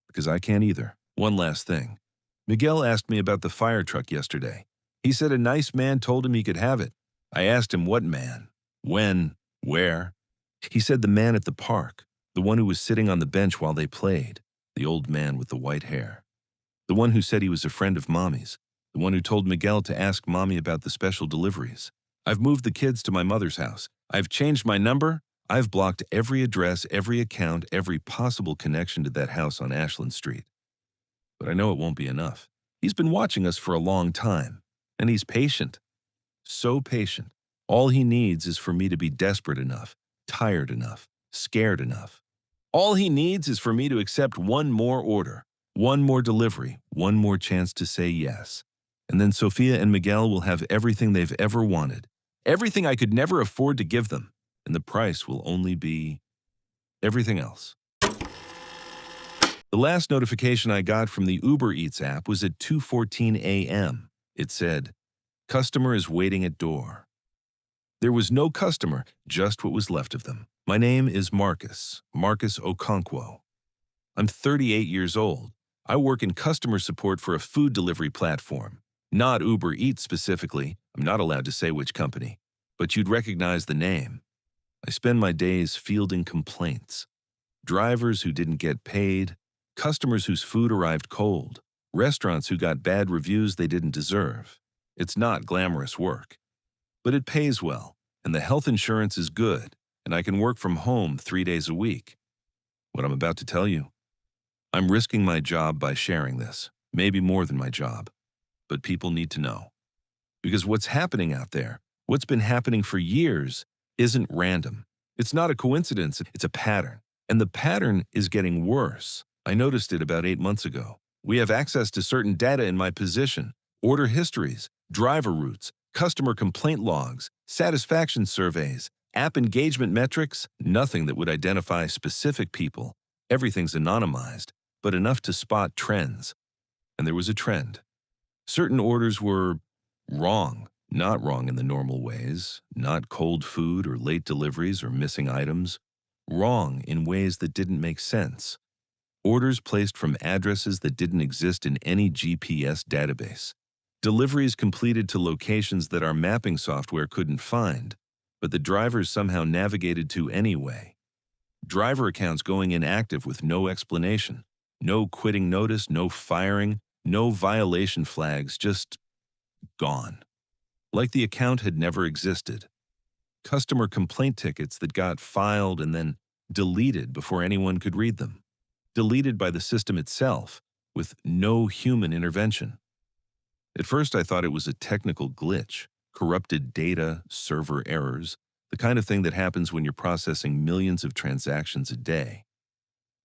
because I can't either. One last thing. Miguel asked me about the fire truck yesterday. He said a nice man told him he could have it. I asked him what man, when, where. He said the man at the park, the one who was sitting on the bench while they played, the old man with the white hair. The one who said he was a friend of Mommy's, the one who told Miguel to ask Mommy about the special deliveries. I've moved the kids to my mother's house. I've changed my number. I've blocked every address, every account, every possible connection to that house on Ashland Street. But I know it won't be enough. He's been watching us for a long time, and he's patient. So patient. All he needs is for me to be desperate enough, tired enough, scared enough. All he needs is for me to accept one more order, one more delivery, one more chance to say yes. And then Sophia and Miguel will have everything they've ever wanted, everything I could never afford to give them, and the price will only be everything else. The last notification I got from the Uber Eats app was at 2:14 a.m. It said, "Customer is waiting at door." There was no customer, just what was left of them. My name is Marcus Okonkwo. I'm 38 years old. I work in customer support for a food delivery platform. Not Uber Eats specifically. I'm not allowed to say which company, but you'd recognize the name. I spend my days fielding complaints. Drivers who didn't get paid, customers whose food arrived cold, restaurants who got bad reviews they didn't deserve. It's not glamorous work, but it pays well, and the health insurance is good, and I can work from home 3 days a week. What I'm about to tell you, I'm risking my job by sharing this, maybe more than my job, but people need to know. Because what's happening out there, what's been happening for years, isn't random. It's not a coincidence, it's a pattern. And the pattern is getting worse. I noticed it about 8 months ago. We have access to certain data in my position, order histories, driver routes, customer complaint logs, satisfaction surveys, app engagement metrics, nothing that would identify specific people. Everything's anonymized, but enough to spot trends. And there was a trend. Certain orders were wrong, not wrong in the normal ways, not cold food or late deliveries or missing items, wrong in ways that didn't make sense. Orders placed from addresses that didn't exist in any GPS database. Deliveries completed to locations that our mapping software couldn't find, but the drivers somehow navigated to anyway. Driver accounts going inactive with no explanation. No quitting notice, no firing, no violation flags, just gone. Like the account had never existed. Customer complaint tickets that got filed and then deleted before anyone could read them. Deleted by the system itself, with no human intervention. At first I thought it was a technical glitch, corrupted data, server errors, the kind of thing that happens when you're processing millions of transactions a day.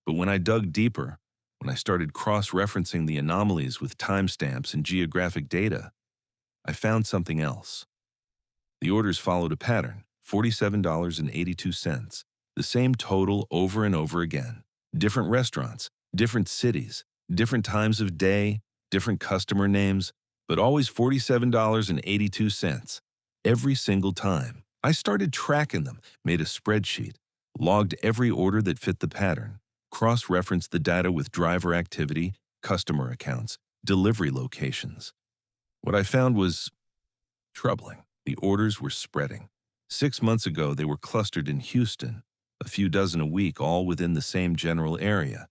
But when I dug deeper, when I started cross-referencing the anomalies with timestamps and geographic data, I found something else. The orders followed a pattern, $47.82, the same total over and over again. Different restaurants, different cities, different times of day, different customer names, but always $47.82, every single time. I started tracking them, made a spreadsheet, logged every order that fit the pattern, cross-referenced the data with driver activity, customer accounts, delivery locations. What I found was troubling. The orders were spreading. 6 months ago, they were clustered in Houston, a few dozen a week, all within the same general area.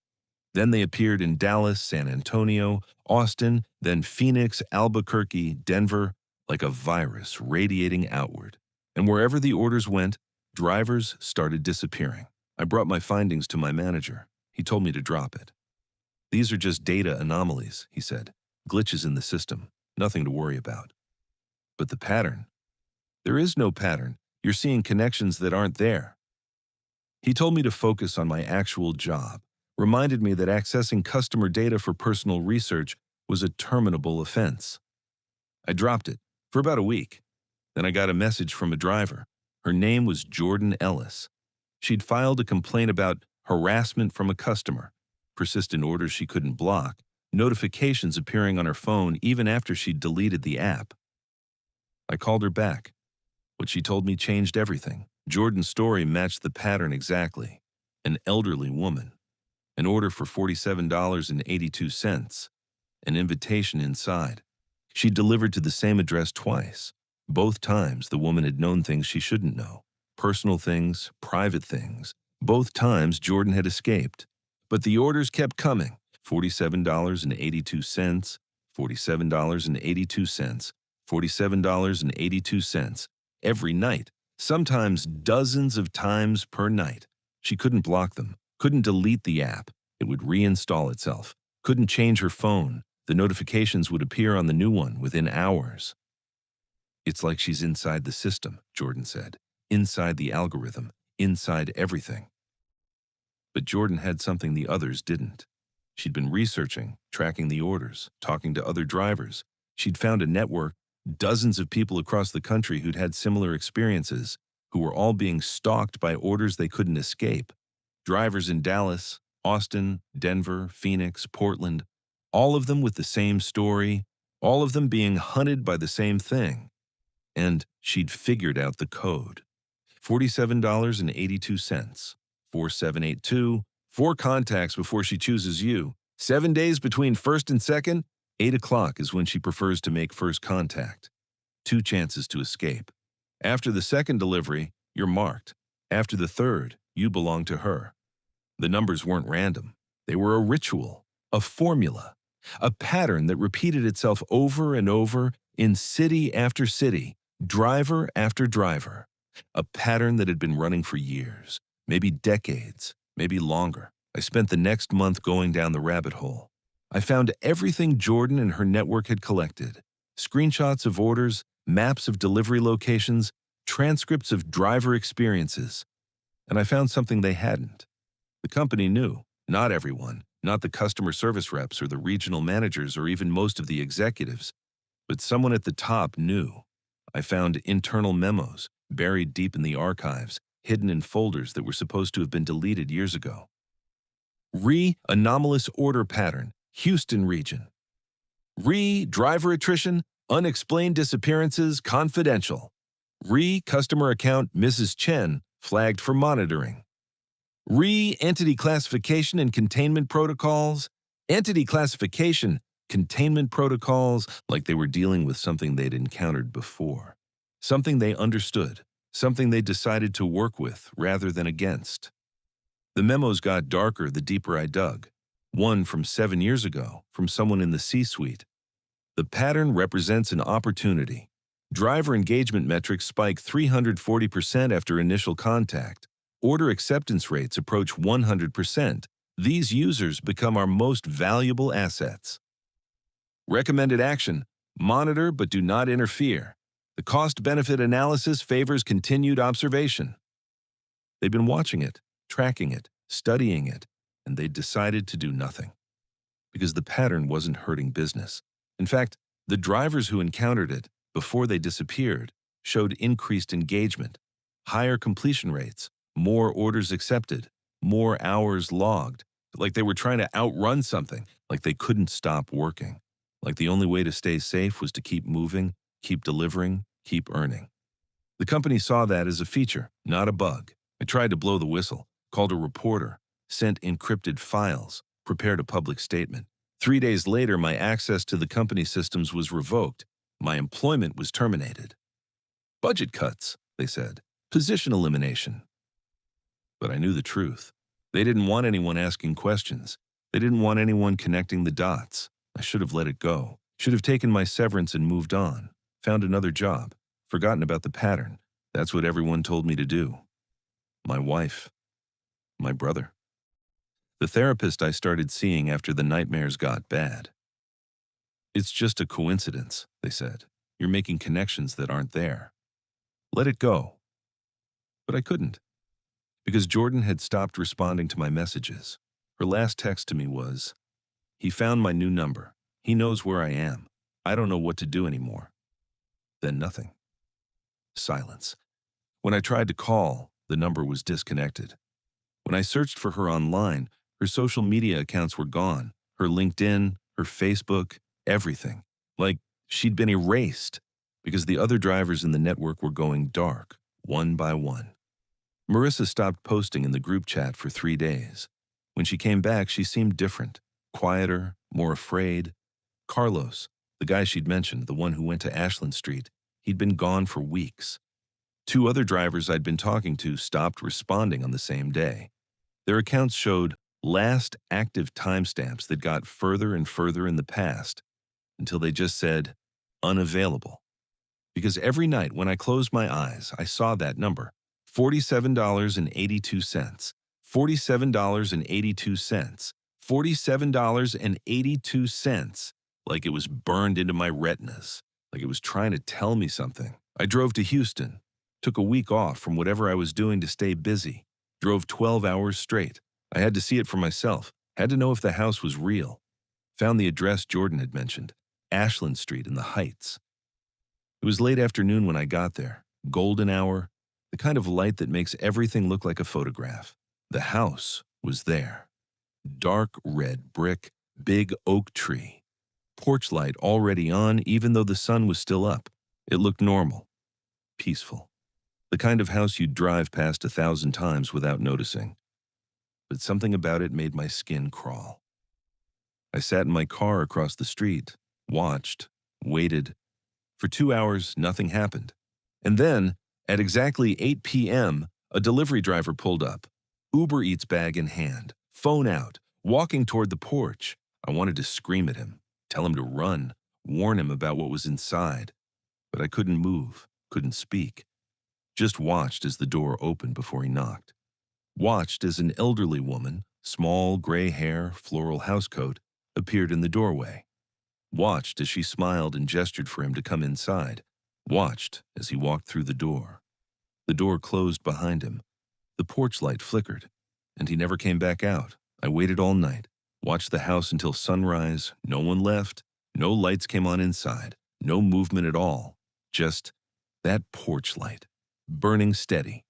Then they appeared in Dallas, San Antonio, Austin, then Phoenix, Albuquerque, Denver, like a virus radiating outward. And wherever the orders went, drivers started disappearing. I brought my findings to my manager. He told me to drop it. "These are just data anomalies," he said. "Glitches in the system. Nothing to worry about." But the pattern? There is no pattern. You're seeing connections that aren't there. He told me to focus on my actual job, reminded me that accessing customer data for personal research was a terminable offense. I dropped it for about a week. Then I got a message from a driver. Her name was Jordan Ellis. She'd filed a complaint about harassment from a customer, persistent orders she couldn't block, notifications appearing on her phone even after she'd deleted the app. I called her back. What she told me changed everything. Jordan's story matched the pattern exactly. An elderly woman. An order for $47.82. An invitation inside. She delivered to the same address twice. Both times, the woman had known things she shouldn't know. Personal things, private things. Both times, Jordan had escaped. But the orders kept coming. $47.82, $47.82, $47.82, every night, sometimes dozens of times per night. She couldn't block them, couldn't delete the app. It would reinstall itself. Couldn't change her phone. The notifications would appear on the new one within hours. "It's like she's inside the system," Jordan said. "Inside the algorithm, inside everything." But Jordan had something the others didn't. She'd been researching, tracking the orders, talking to other drivers. She'd found a network, dozens of people across the country who'd had similar experiences, who were all being stalked by orders they couldn't escape. Drivers in Dallas, Austin, Denver, Phoenix, Portland, all of them with the same story, all of them being hunted by the same thing. And she'd figured out the code. $47.82. 4782. 4 contacts before she chooses you. 7 days between first and second. 8 o'clock is when she prefers to make first contact. 2 chances to escape. After the second delivery, you're marked. After the third, you belong to her. The numbers weren't random. They were a ritual, a formula, a pattern that repeated itself over and over in city after city, driver after driver. A pattern that had been running for years, maybe decades, maybe longer. I spent the next month going down the rabbit hole. I found everything Jordan and her network had collected. Screenshots of orders, maps of delivery locations, transcripts of driver experiences. And I found something they hadn't. The company knew, not everyone, not the customer service reps or the regional managers or even most of the executives, but someone at the top knew. I found internal memos, buried deep in the archives, hidden in folders that were supposed to have been deleted years ago. Anomalous order pattern, Houston region. Driver attrition, unexplained disappearances, confidential. Customer account Mrs. Chen, flagged for monitoring. Entity classification and containment protocols. Entity classification, containment protocols, like they were dealing with something they'd encountered before. Something they understood, something they decided to work with rather than against. The memos got darker the deeper I dug. One from 7 years ago, from someone in the C-suite. The pattern represents an opportunity. Driver engagement metrics spike 340% after initial contact. Order acceptance rates approach 100%. These users become our most valuable assets. Recommended action: monitor but do not interfere. The cost-benefit analysis favors continued observation. They'd been watching it, tracking it, studying it, and they'd decided to do nothing. Because the pattern wasn't hurting business. In fact, the drivers who encountered it, before they disappeared, showed increased engagement, higher completion rates, more orders accepted, more hours logged, like they were trying to outrun something, like they couldn't stop working, like the only way to stay safe was to keep moving, keep delivering, keep earning. The company saw that as a feature, not a bug. I tried to blow the whistle, called a reporter, sent encrypted files, prepared a public statement. 3 days later, my access to the company systems was revoked. My employment was terminated. Budget cuts, they said. Position elimination. But I knew the truth. They didn't want anyone asking questions. They didn't want anyone connecting the dots. I should have let it go. Should have taken my severance and moved on. Found another job. Forgotten about the pattern. That's what everyone told me to do. My wife. My brother. The therapist I started seeing after the nightmares got bad. It's just a coincidence, they said. You're making connections that aren't there. Let it go. But I couldn't. Because Jordan had stopped responding to my messages. Her last text to me was, "He found my new number. He knows where I am. I don't know what to do anymore." Then nothing. Silence. When I tried to call, the number was disconnected. When I searched for her online, her social media accounts were gone. Her LinkedIn, her Facebook, everything. Like she'd been erased because the other drivers in the network were going dark, one by one. Marissa stopped posting in the group chat for 3 days. When she came back, she seemed different, quieter, more afraid. Carlos, the guy she'd mentioned, the one who went to Ashland Street, he'd been gone for weeks. 2 other drivers I'd been talking to stopped responding on the same day. Their accounts showed last active timestamps that got further and further in the past until they just said, unavailable. Because every night when I closed my eyes, I saw that number, $47.82, $47.82, $47.82, like it was burned into my retinas, like it was trying to tell me something. I drove to Houston, took a week off from whatever I was doing to stay busy, drove 12 hours straight. I had to see it for myself, had to know if the house was real. Found the address Jordan had mentioned, Ashland Street in the Heights. It was late afternoon when I got there, golden hour, the kind of light that makes everything look like a photograph. The house was there. Dark red brick, big oak tree. Porch light already on even though the sun was still up. It looked normal, peaceful. The kind of house you'd drive past 1,000 times without noticing. But something about it made my skin crawl. I sat in my car across the street, watched, waited. For 2 hours, nothing happened. And then, at exactly 8 p.m., a delivery driver pulled up, Uber Eats bag in hand, phone out, walking toward the porch. I wanted to scream at him, tell him to run, warn him about what was inside. But I couldn't move, couldn't speak. Just watched as the door opened before he knocked. Watched as an elderly woman, small gray hair, floral housecoat, appeared in the doorway. Watched as she smiled and gestured for him to come inside. Watched as he walked through the door. The door closed behind him. The porch light flickered, and he never came back out. I waited all night, watched the house until sunrise. No one left, no lights came on inside, no movement at all. Just that porch light, burning steady.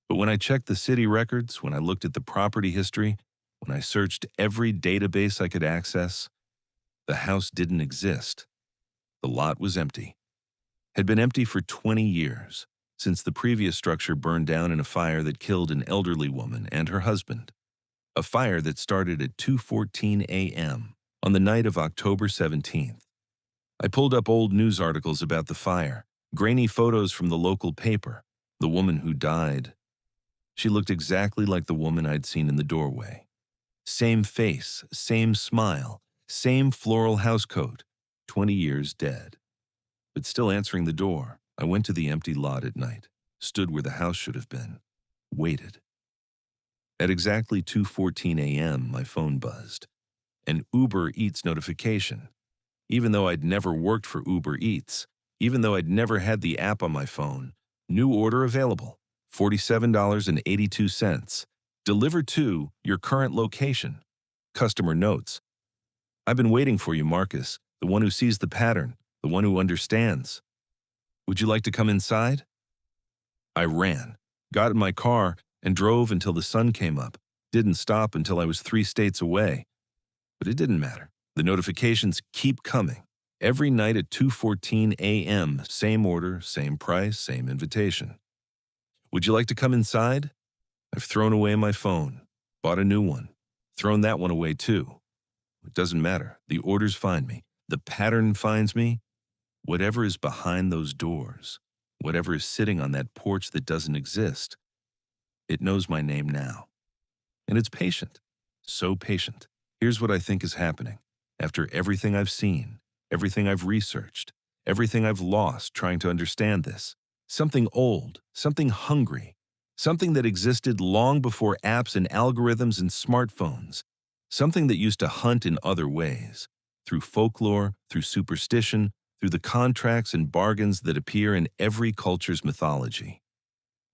But when I checked the city records, when I looked at the property history, when I searched every database I could access, the house didn't exist. The lot was empty. Had been empty for 20 years, since the previous structure burned down in a fire that killed an elderly woman and her husband. A fire that started at 2:14 a.m. on the night of October 17th. I pulled up old news articles about the fire, grainy photos from the local paper, the woman who died. She looked exactly like the woman I'd seen in the doorway. Same face, same smile, same floral housecoat, 20 years dead. But still answering the door, I went to the empty lot at night, stood where the house should have been, waited. At exactly 2:14 a.m., my phone buzzed. An Uber Eats notification. Even though I'd never worked for Uber Eats, even though I'd never had the app on my phone, new order available, $47.82. Delivered to your current location. Customer notes. I've been waiting for you, Marcus, the one who sees the pattern, the one who understands. Would you like to come inside? I ran, got in my car, and drove until the sun came up. Didn't stop until I was 3 states away. But it didn't matter. The notifications keep coming. Every night at 2:14 a.m., same order, same price, same invitation. Would you like to come inside? I've thrown away my phone, bought a new one, thrown that one away too. It doesn't matter. The orders find me. The pattern finds me. Whatever is behind those doors, whatever is sitting on that porch that doesn't exist, it knows my name now. And it's patient. So patient. Here's what I think is happening. After everything I've seen, everything I've researched, everything I've lost trying to understand this, something old, something hungry, something that existed long before apps and algorithms and smartphones, something that used to hunt in other ways, through folklore, through superstition, through the contracts and bargains that appear in every culture's mythology.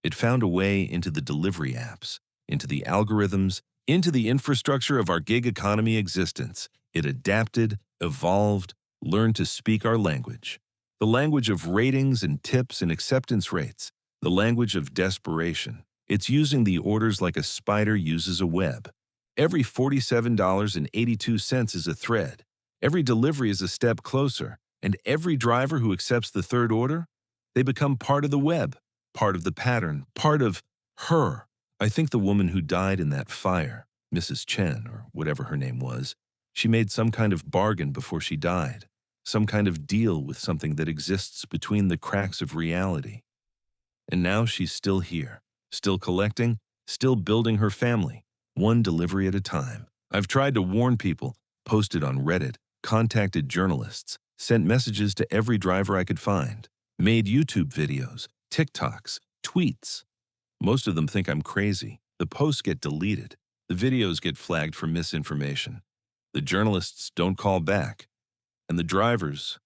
It found a way into the delivery apps, into the algorithms, into the infrastructure of our gig economy existence. It adapted, evolved, learned to speak our language. The language of ratings and tips and acceptance rates. The language of desperation. It's using the orders like a spider uses a web. Every $47.82 is a thread. Every delivery is a step closer. And every driver who accepts the third order, they become part of the web, part of the pattern, part of her. I think the woman who died in that fire, Mrs. Chen, or whatever her name was, she made some kind of bargain before she died, some kind of deal with something that exists between the cracks of reality. And now she's still here, still collecting, still building her family, one delivery at a time. I've tried to warn people, posted on Reddit, contacted journalists, sent messages to every driver I could find, made YouTube videos, TikToks, tweets. Most of them think I'm crazy. The posts get deleted. The videos get flagged for misinformation. The journalists don't call back. And the drivers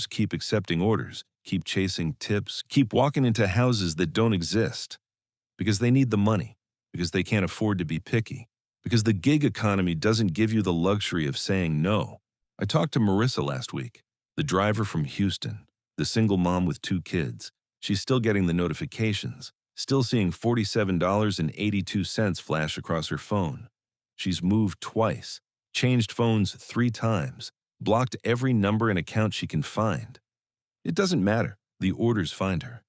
keep accepting orders, keep chasing tips, keep walking into houses that don't exist. Because they need the money, because they can't afford to be picky, because the gig economy doesn't give you the luxury of saying no. I talked to Marissa last week, the driver from Houston, the single mom with 2 kids. She's still getting the notifications, still seeing $47.82 flash across her phone. She's moved twice, changed phones 3 times, blocked every number and account she can find. It doesn't matter. The orders find her.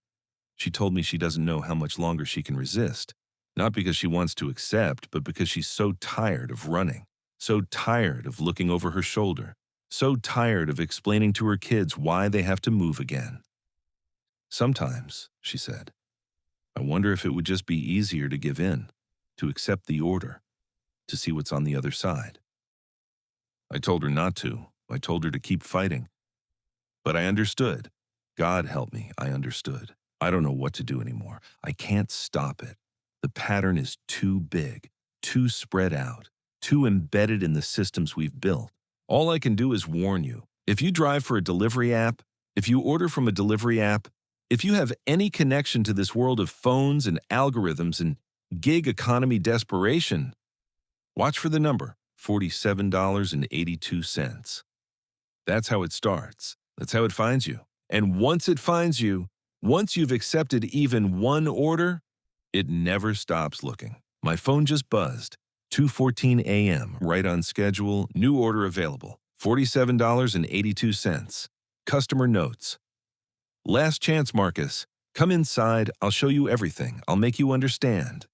She told me she doesn't know how much longer she can resist, not because she wants to accept, but because she's so tired of running, so tired of looking over her shoulder, so tired of explaining to her kids why they have to move again. Sometimes, she said, I wonder if it would just be easier to give in, to accept the order, to see what's on the other side. I told her not to. I told her to keep fighting. But I understood. God help me, I understood. I don't know what to do anymore. I can't stop it. The pattern is too big, too spread out, too embedded in the systems we've built. All I can do is warn you. If you drive for a delivery app, if you order from a delivery app, if you have any connection to this world of phones and algorithms and gig economy desperation, watch for the number, $47.82. That's how it starts. That's how it finds you. And once it finds you, once you've accepted even one order, it never stops looking. My phone just buzzed. 2:14 a.m., right on schedule, new order available, $47.82. Customer notes. Last chance, Marcus. Come inside, I'll show you everything. I'll make you understand.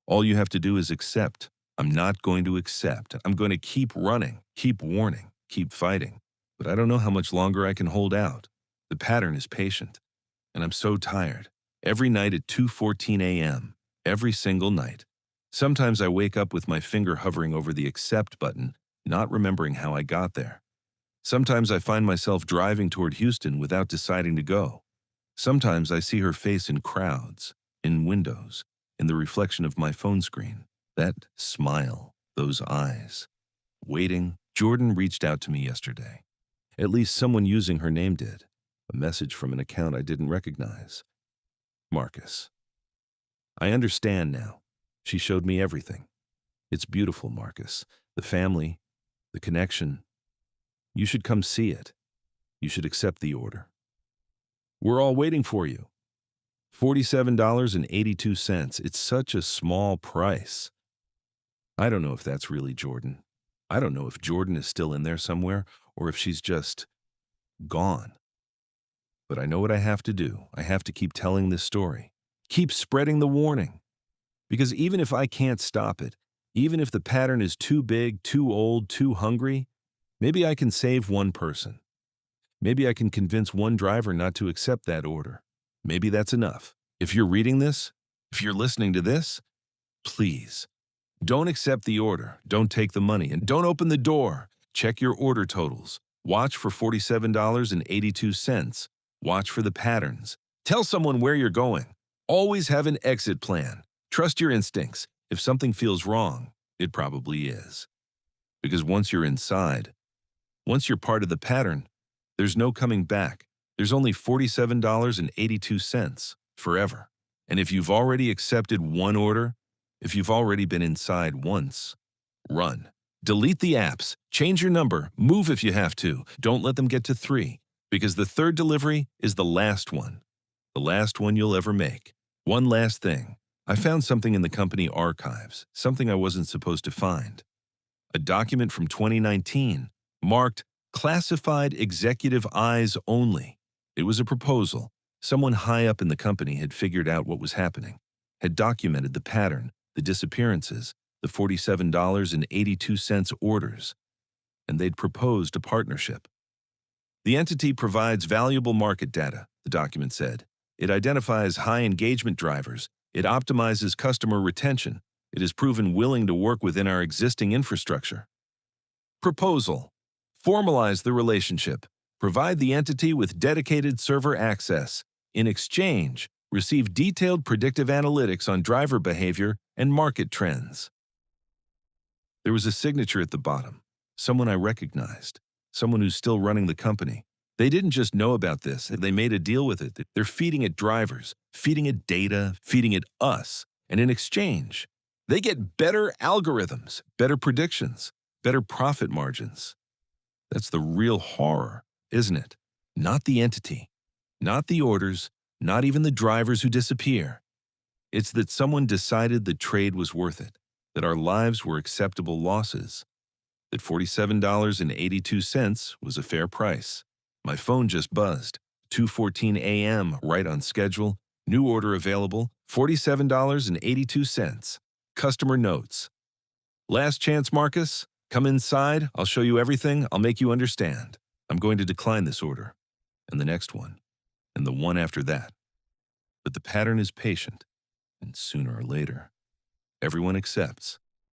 All you have to do is accept. I'm not going to accept. I'm going to keep running, keep warning, keep fighting. But I don't know how much longer I can hold out. The pattern is patient. And I'm so tired. Every night at 2:14 a.m., every single night. Sometimes I wake up with my finger hovering over the accept button, not remembering how I got there. Sometimes I find myself driving toward Houston without deciding to go. Sometimes I see her face in crowds, in windows, in the reflection of my phone screen. That smile, those eyes. Waiting, Jordan reached out to me yesterday. At least someone using her name did. A message from an account I didn't recognize. Marcus. I understand now. She showed me everything. It's beautiful, Marcus. The family, the connection. You should come see it. You should accept the order. We're all waiting for you. $47.82. It's such a small price. I don't know if that's really Jordan. I don't know if Jordan is still in there somewhere or if she's just gone. But I know what I have to do. I have to keep telling this story. Keep spreading the warning. Because even if I can't stop it, even if the pattern is too big, too old, too hungry, maybe I can save one person. Maybe I can convince one driver not to accept that order. Maybe that's enough. If you're reading this, if you're listening to this, please, don't accept the order. Don't take the money. And don't open the door. Check your order totals. Watch for $47.82. Watch for the patterns. Tell someone where you're going. Always have an exit plan. Trust your instincts. If something feels wrong, it probably is. Because once you're inside, once you're part of the pattern, there's no coming back. There's only $47.82 forever. And if you've already accepted one order, if you've already been inside once, run. Delete the apps, change your number, move if you have to. Don't let them get to 3, because the third delivery is the last one you'll ever make. One last thing. I found something in the company archives, something I wasn't supposed to find. A document from 2019, marked Classified Executive Eyes Only. It was a proposal. Someone high up in the company had figured out what was happening, had documented the pattern, the disappearances, the $47.82 orders, and they'd proposed a partnership. The entity provides valuable market data, the document said. It identifies high engagement drivers. It optimizes customer retention. It has proven willing to work within our existing infrastructure. Proposal. Formalize the relationship. Provide the entity with dedicated server access. In exchange, receive detailed predictive analytics on driver behavior and market trends. There was a signature at the bottom. Someone I recognized. Someone who's still running the company. They didn't just know about this. They made a deal with it. They're feeding it drivers, feeding it data, feeding it us. And in exchange, they get better algorithms, better predictions, better profit margins. That's the real horror, isn't it? Not the entity, not the orders, not even the drivers who disappear. It's that someone decided the trade was worth it. that our lives were acceptable losses, that $47.82 was a fair price. My phone just buzzed. 2:14 a.m., right on schedule. New order available, $47.82. Customer notes. Last chance, Marcus. Come inside. I'll show you everything. I'll make you understand. I'm going to decline this order, and the next one, and the one after that. But the pattern is patient, and sooner or later, everyone accepts.